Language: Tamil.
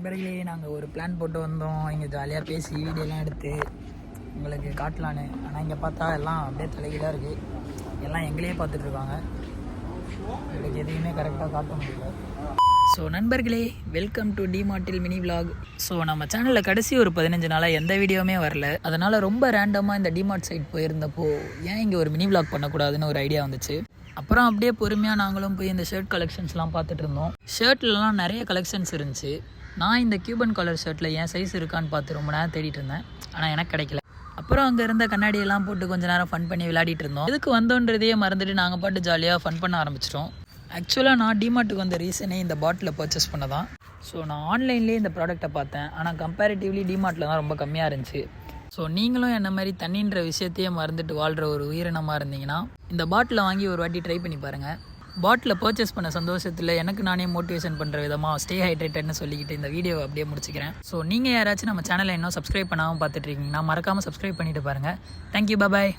நண்பர்களே நாங்கள் ஒரு பிளான் போட்டு வந்தோம். இங்கே ஜாலியாக பேசி வீடியோலாம் எடுத்து உங்களுக்கு காட்டலான்னு. ஆனால் இங்கே பார்த்தா எல்லாம் அப்படியே தலைகீழாக இருக்குது. எல்லாம் எங்களையே பார்த்துட்ருக்காங்க. எங்களுக்கு எதையுமே கரெக்டாக காட்ட முடியல. ஸோ நண்பர்களே, வெல்கம் டு டிமார்ட்டில் மினி விலாக். ஸோ நம்ம சேனலில் கடைசி ஒரு 15 நாளாக எந்த வீடியோவுமே வரல. அதனால் ரொம்ப ரேண்டமாக இந்த டிமார்ட் சைட் போயிருந்தப்போ ஏன் இங்கே ஒரு மினி விலாக் பண்ணக்கூடாதுன்னு ஒரு ஐடியா வந்துச்சு. அப்புறம் அப்படியே பொறுமையாக நாங்களும் போய் இந்த ஷர்ட் கலெக்ஷன்ஸ்லாம் பார்த்துட்டு இருந்தோம். ஷர்ட்லலாம் நிறைய கலெக்ஷன்ஸ் இருந்துச்சு. நான் இந்த கியூபன் கலர் ஷர்ட்டில் என் சைஸ் இருக்கான்னு பார்த்து ரொம்ப நேரம் தேடிட்டு இருந்தேன். ஆனால் எனக்கு கிடைக்கல. அப்புறம் அங்கே இருந்த கண்ணாடியெல்லாம் போட்டு கொஞ்சம் நேரம் ஃபன் பண்ணி விளையாடிட்டு இருந்தோம். இதுக்கு வந்தோன்றதையே மறந்துட்டு நாங்கள் பாட்டு ஜாலியாக ஃபன் பண்ண ஆரம்பிச்சிட்டோம். ஆக்சுவலாக நான் டிமார்ட்டுக்கு வந்த ரீசனே இந்த பாட்டில் பர்ச்சேஸ் பண்ண தான். ஸோ நான் ஆன்லைன்லேயே இந்த ப்ராடக்ட்டை பார்த்தேன். ஆனால் கம்பேரிட்டிவ்லி டிமார்ட்டில் தான் ரொம்ப கம்மியாக இருந்துச்சு. ஸோ நீங்களும் என்ன மாதிரி தண்ணின்ற விஷயத்தையே மறந்துட்டு வாழ்கிற ஒரு உயிரினமாக இருந்தீங்கன்னா இந்த பாட்டிலை வாங்கி ஒரு வாட்டி ட்ரை பண்ணி பாருங்கள். பாட்டிலை பர்ச்சேஸ் பண்ண சந்தோஷத்தில் எனக்கு நானே மோட்டிவேஷன் பண்ணுற விதமாக ஸ்டே ஹைட்ரேட்டட்னு சொல்லிக்கிட்டு இந்த வீடியோவை அப்படியே முடிச்சுக்கிறேன். ஸோ நீங்கள் யாராச்சும் நம்ம சேனலை இன்னும் சப்ஸ்கிரைப் பண்ணாமல் பார்த்துட்ருக்கீங்கன்னா மறக்காமல் சப்ஸ்கிரைப் பண்ணிவிட்டு பாருங்கள். தேங்க்யூ, பாய்.